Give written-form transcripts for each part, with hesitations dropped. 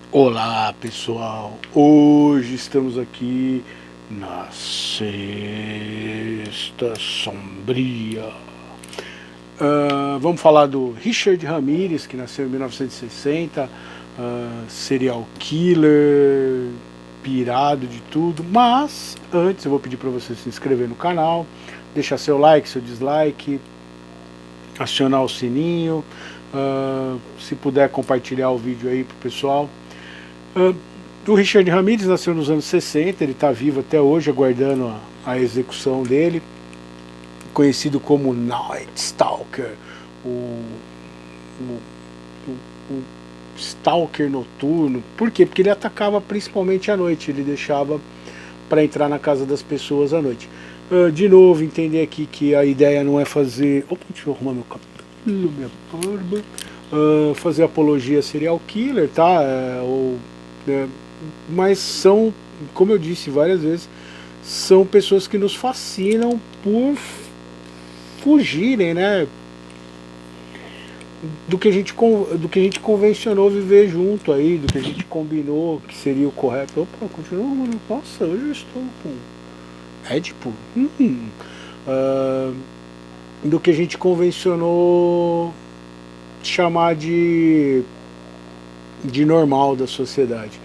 Olá pessoal, hoje estamos aqui na Sexta Sombria. Vamos falar do Richard Ramirez, que nasceu em 1960, serial killer, pirado de tudo. Mas antes eu vou pedir para você se inscrever no canal, deixar seu like, seu dislike, acionar o sininho, se puder compartilhar o vídeo aí pro pessoal. O Richard Ramirez nasceu nos anos 60, ele está vivo até hoje, aguardando a execução dele, conhecido como Night Stalker, o, o, o Stalker noturno. Por quê? Porque ele atacava principalmente à noite, ele deixava para entrar na casa das pessoas à noite. De novo, entender aqui que a ideia não é fazer... Opa, deixa eu arrumar meu cabelo, minha barba. Fazer apologia a serial killer, tá? Mas são, como eu disse várias vezes, são pessoas que nos fascinam por fugirem, né, do que a gente convencionou viver junto aí, do que a gente combinou que seria o correto. Opa, continua, mano. Nossa, hoje eu estou com Édipo. Do que a gente convencionou chamar de normal da sociedade.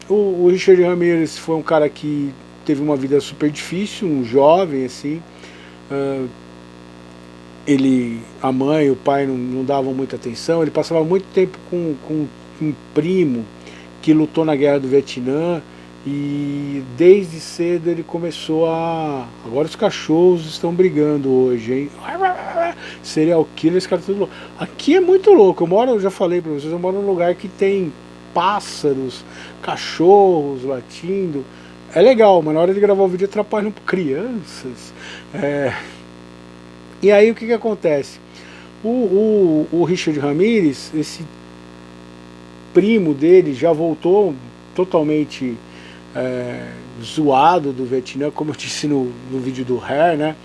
O Richard Ramirez foi um cara que teve uma vida super difícil, um jovem assim. A mãe e o pai não davam muita atenção. Ele passava muito tempo com um primo que lutou na guerra do Vietnã, e desde cedo ele começou a... Agora os cachorros estão brigando hoje, hein? Serial killer, esse cara tudo louco. Aqui é muito louco. Eu já falei pra vocês, eu moro num lugar que tem pássaros, cachorros latindo. É legal, mas na hora de gravar o vídeo atrapalham crianças. E aí o que acontece? O Richard Ramirez, esse primo dele, já voltou totalmente zoado do Vietnã, como eu disse no vídeo do Hair, né?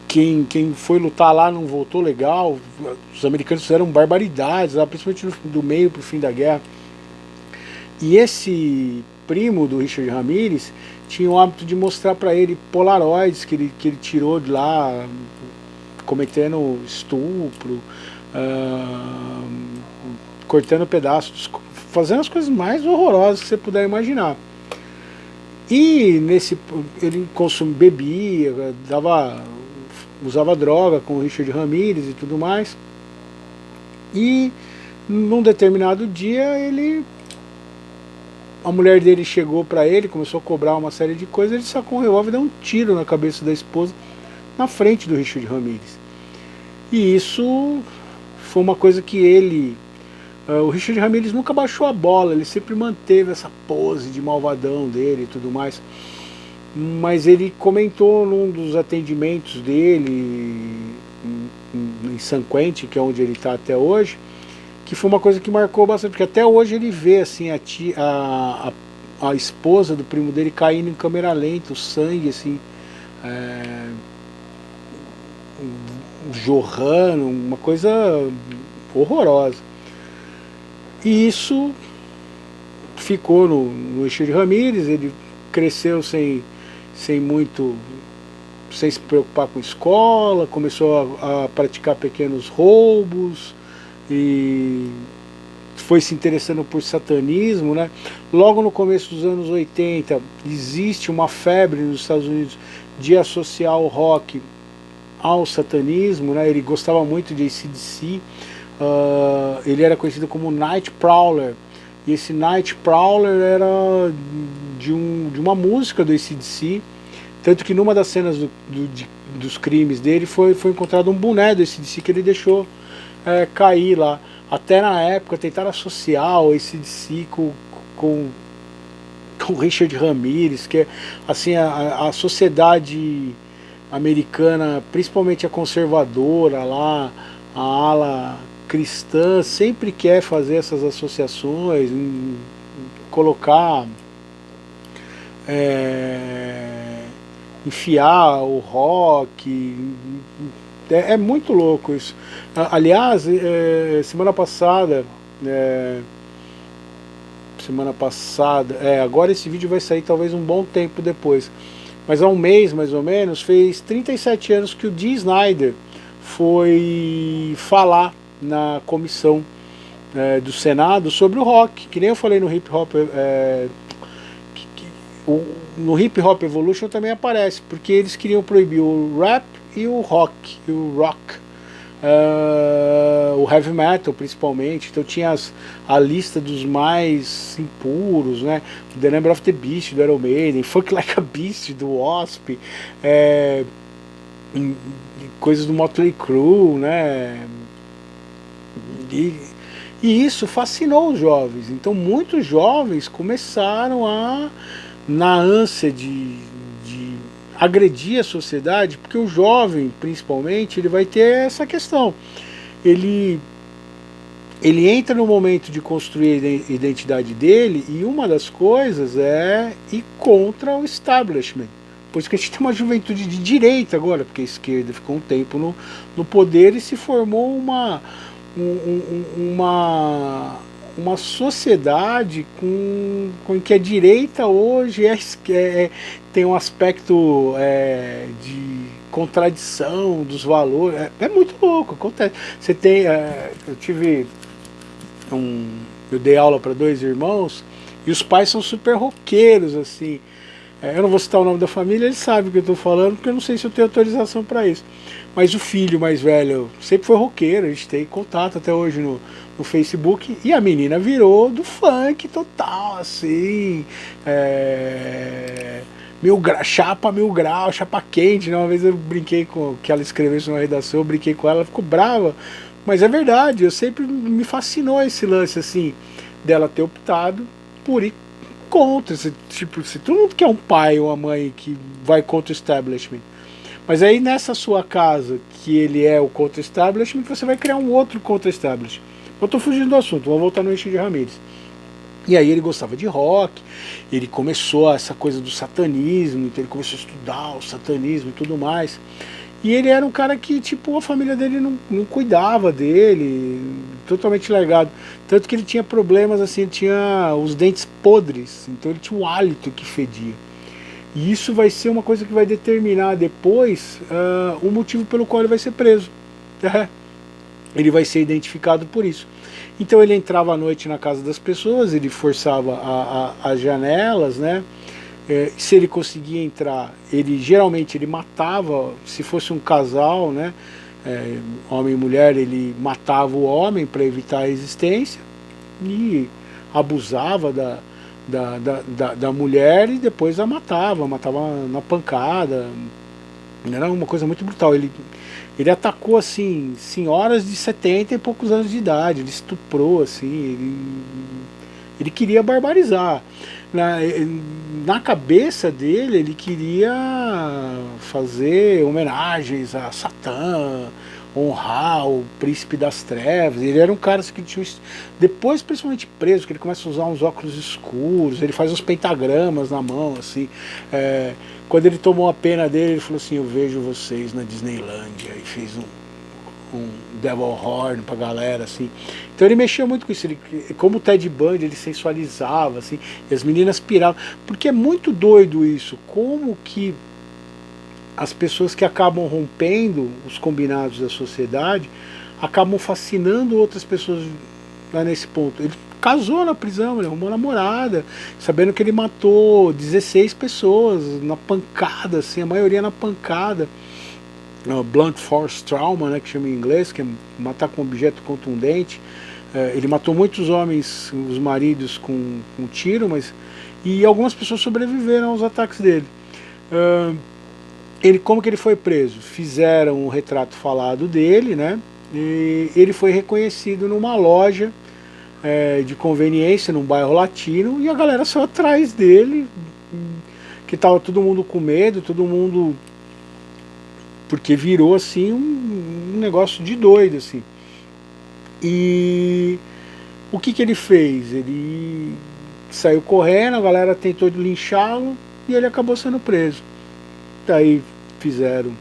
Quem foi lutar lá não voltou legal. Os americanos fizeram barbaridades lá, principalmente do meio pro fim da guerra. E esse primo do Richard Ramirez tinha o hábito de mostrar para ele polaroids que ele tirou de lá, cometendo estupro, cortando pedaços, fazendo as coisas mais horrorosas que você puder imaginar. E ele bebia, usava droga com o Richard Ramirez e tudo mais. E num determinado dia a mulher dele chegou para ele, começou a cobrar uma série de coisas, ele sacou um revólver e deu um tiro na cabeça da esposa na frente do Richard Ramirez. E isso foi uma coisa que o Richard Ramirez nunca baixou a bola, ele sempre manteve essa pose de malvadão dele e tudo mais. Mas ele comentou num dos atendimentos dele em San Quentin, que é onde ele está até hoje, que foi uma coisa que marcou bastante, porque até hoje ele vê assim a esposa do primo dele caindo em câmera lenta, o sangue assim, jorrando, uma coisa horrorosa. E isso ficou no Richard Ramirez. Ele cresceu sem se preocupar com escola, começou a praticar pequenos roubos e foi se interessando por satanismo, né? Logo no começo dos anos 80 existe uma febre nos Estados Unidos de associar o rock ao satanismo, né? Ele gostava muito de AC/DC, ele era conhecido como Night Prowler, e esse Night Prowler era de uma música do AC/DC, tanto que numa das cenas dos crimes dele foi encontrado um boné do AC/DC que ele deixou cair lá. Até na época tentaram associar o AC/DC com o Richard Ramirez, que é assim, a sociedade americana, principalmente a conservadora lá, a ala cristã, sempre quer fazer essas associações, colocar, enfiar o rock, É muito louco isso. Aliás, semana passada, agora esse vídeo vai sair talvez um bom tempo depois, mas há um mês mais ou menos, fez 37 anos que o Dee Snider foi falar na comissão do Senado sobre o rock, que nem eu falei no Hip Hop, no Hip Hop Evolution também aparece, porque eles queriam proibir o rap e o rock, o heavy metal principalmente. Então tinha a lista dos mais impuros, né? The Number of the Beast do Iron Maiden, Funk Like a Beast do Wasp, coisas do Motley Crue, né? E isso fascinou os jovens. Então muitos jovens começaram na ânsia de agredir a sociedade, porque o jovem, principalmente, ele vai ter essa questão. Ele entra no momento de construir a identidade dele, e uma das coisas é ir contra o establishment. Por isso que a gente tem uma juventude de direita agora, porque a esquerda ficou um tempo no poder e se formou uma sociedade com que a direita hoje tem um aspecto de contradição dos valores. É muito louco, acontece. Você tem, eu dei aula para 2 irmãos e os pais são super roqueiros, assim. Eu não vou citar o nome da família, eles sabem o que eu estou falando, porque eu não sei se eu tenho autorização para isso. Mas o filho mais velho sempre foi roqueiro, a gente tem contato até hoje no Facebook, e a menina virou do funk total, assim, chapa mil grau, chapa quente, né? Uma vez eu brinquei com que ela escreveu isso na redação, eu brinquei com ela ficou brava, mas é verdade, eu sempre me fascinou esse lance, assim, dela ter optado por ir contra, se todo mundo quer um pai ou uma mãe que vai contra o establishment, mas aí nessa sua casa, que ele é o contra o establishment, você vai criar um outro contra o establishment. Eu estou fugindo do assunto, vou voltar no Richard Ramirez. E aí ele gostava de rock, ele começou essa coisa do satanismo, então ele começou a estudar o satanismo e tudo mais. E ele era um cara que, tipo, a família dele não cuidava dele, totalmente largado. Tanto que ele tinha problemas, assim, ele tinha os dentes podres, então ele tinha um hálito que fedia. E isso vai ser uma coisa que vai determinar depois o motivo pelo qual ele vai ser preso. Ele vai ser identificado por isso. Então ele entrava à noite na casa das pessoas, ele forçava as janelas, né? Se ele conseguia entrar, geralmente ele matava, se fosse um casal, né? Homem e mulher, ele matava o homem para evitar a existência e abusava da mulher e depois a matava na pancada. Era uma coisa muito brutal. Ele atacou, assim, senhoras de 70 e poucos anos de idade, ele estuprou, assim, ele queria barbarizar. Na cabeça dele, ele queria fazer homenagens a Satã, honrar o príncipe das trevas. Ele era um cara assim, que tinha, depois principalmente preso, que ele começa a usar uns óculos escuros, ele faz uns pentagramas na mão, assim. Quando ele tomou a pena dele, ele falou assim: eu vejo vocês na Disneylândia, e fez um Devil Horn pra galera, assim. Então ele mexia muito com isso, como o Ted Bundy, ele sensualizava, assim, e as meninas piravam, porque é muito doido isso, como que as pessoas que acabam rompendo os combinados da sociedade acabam fascinando outras pessoas lá nesse ponto. Ele casou na prisão, ele arrumou namorada, sabendo que ele matou 16 pessoas na pancada, assim, a maioria na pancada. Blunt force trauma, né, que chama em inglês, que é matar com objeto contundente. Ele matou muitos homens, os maridos, com tiro, e algumas pessoas sobreviveram aos ataques dele. Como que ele foi preso? Fizeram um retrato falado dele, né? E ele foi reconhecido numa loja de conveniência, num bairro latino, e a galera saiu atrás dele, que tava todo mundo com medo, todo mundo... porque virou assim um negócio de doido, assim. E o que ele fez? Ele saiu correndo, a galera tentou linchá-lo e ele acabou sendo preso. Daí fizeram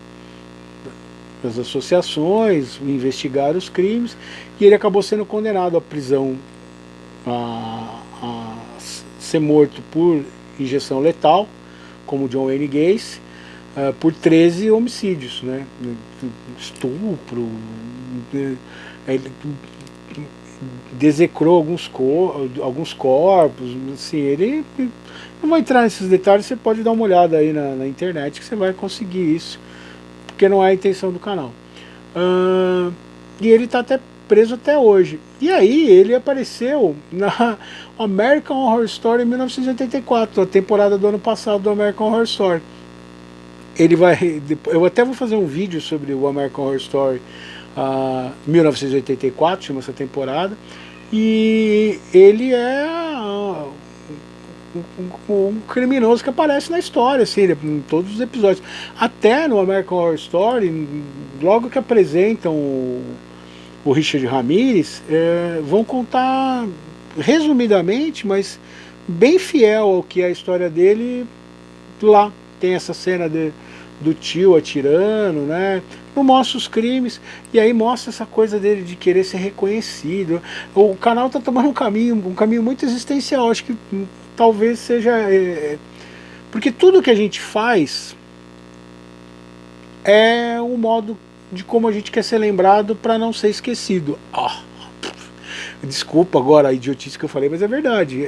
as associações, investigar os crimes, e ele acabou sendo condenado à prisão, a ser morto por injeção letal, como John Wayne Gacy, por 13 homicídios, né? Estupro, ele desecrou alguns corpos, assim, ele... Não vou entrar nesses detalhes, você pode dar uma olhada aí na internet que você vai conseguir isso, porque não é a intenção do canal. E ele está até preso até hoje. E aí ele apareceu na American Horror Story em 1984, a temporada do ano passado do American Horror Story. Ele vai, eu até vou fazer um vídeo sobre o American Horror Story 1984, chama essa temporada, e ele é um criminoso que aparece na história, assim, em todos os episódios. Até no American Horror Story, logo que apresentam o Richard Ramirez, vão contar resumidamente, mas bem fiel ao que é a história dele lá. Tem essa cena do tio atirando, né? Não mostra os crimes, e aí mostra essa coisa dele de querer ser reconhecido. O canal está tomando um caminho muito existencial, acho que talvez seja... porque tudo que a gente faz é um modo de como a gente quer ser lembrado para não ser esquecido. Desculpa agora a idiotice que eu falei, mas é verdade.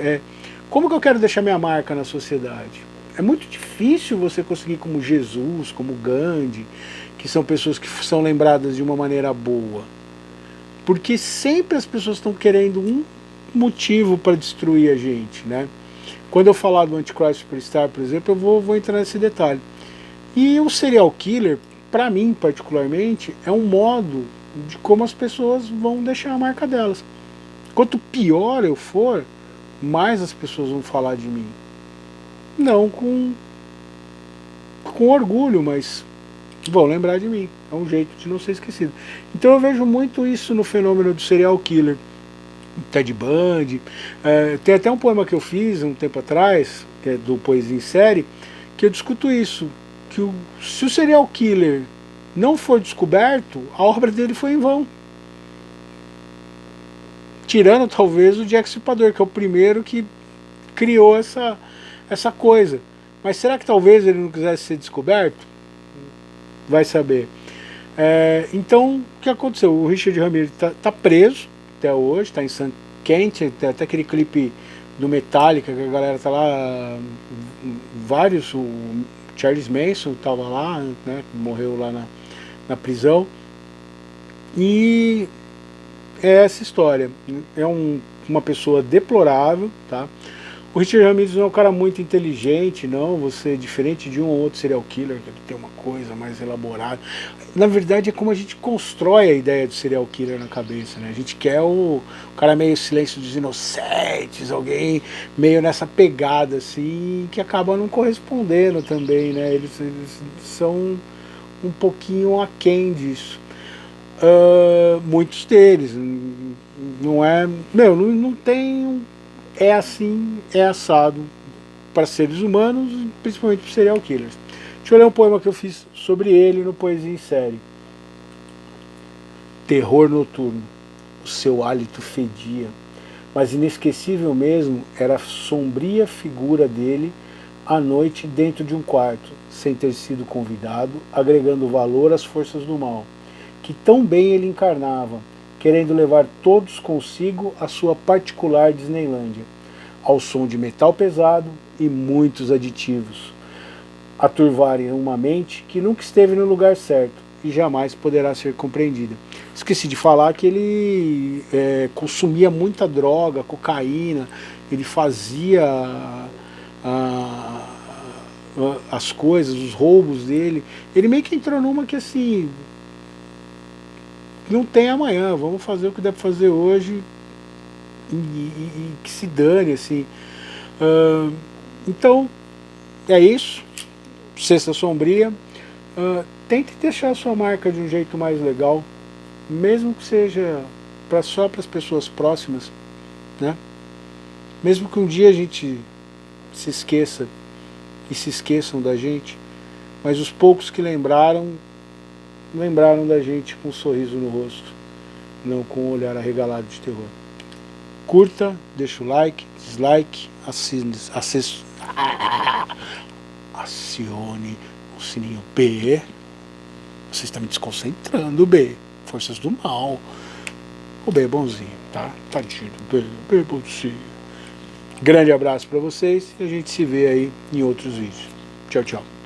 Como que eu quero deixar minha marca na sociedade? É muito difícil você conseguir, como Jesus, como Gandhi, que são pessoas que são lembradas de uma maneira boa. Porque sempre as pessoas estão querendo um motivo para destruir a gente, né? Quando eu falar do Antichrist Superstar, por exemplo, eu vou entrar nesse detalhe. E o serial killer, para mim particularmente, é um modo de como as pessoas vão deixar a marca delas. Quanto pior eu for, mais as pessoas vão falar de mim. Não com orgulho, mas vão lembrar de mim. É um jeito de não ser esquecido. Então eu vejo muito isso no fenômeno do serial killer. Ted Bundy. Tem até um poema que eu fiz um tempo atrás, que é do Poesia em Série, que eu discuto isso, que se o serial killer não for descoberto, a obra dele foi em vão. Tirando talvez o Jack Stripador, que é o primeiro que criou essa coisa. Mas será que talvez ele não quisesse ser descoberto? Vai saber. Então, o que aconteceu? O Richard Ramirez tá preso até hoje, está em San Quentin, tem até aquele clipe do Metallica que a galera tá lá, vários, o Charles Manson estava lá, né, morreu lá na prisão, e é essa história. É uma pessoa deplorável, tá? O Richard Ramirez não é um cara muito inteligente, não. Você, diferente de um ou outro serial killer, que ele tem uma coisa mais elaborada. Na verdade, é como a gente constrói a ideia do serial killer na cabeça, né? A gente quer o cara meio Silêncio dos Inocentes, alguém meio nessa pegada, assim, que acaba não correspondendo também, né? Eles são um pouquinho aquém disso. Muitos deles. Não é... não tem... É assim, é assado para seres humanos, principalmente para serial killers. Deixa eu ler um poema que eu fiz sobre ele no Poesia em Série. Terror noturno, o seu hálito fedia, mas inesquecível mesmo era a sombria figura dele à noite dentro de um quarto, sem ter sido convidado, agregando valor às forças do mal, que tão bem ele encarnava, querendo levar todos consigo à sua particular Disneylândia, ao som de metal pesado e muitos aditivos, a turvarem uma mente que nunca esteve no lugar certo e jamais poderá ser compreendida. Esqueci de falar que ele consumia muita droga, cocaína, ele fazia as coisas, os roubos dele. Ele meio que entrou numa que assim... não tem amanhã, vamos fazer o que deve fazer hoje e que se dane, assim. Então, é isso. Sexta Sombria. Tente deixar a sua marca de um jeito mais legal, mesmo que seja só para as pessoas próximas, né? Mesmo que um dia a gente se esqueça e se esqueçam da gente, mas os poucos que lembraram lembraram da gente com um sorriso no rosto, não com um olhar arregalado de terror. Curta, deixa o like, dislike, acione o sininho B. Você está me desconcentrando, B. Forças do mal. O B é bonzinho, tá? Tadinho do B é bonzinho. Grande abraço para vocês e a gente se vê aí em outros vídeos. Tchau, tchau.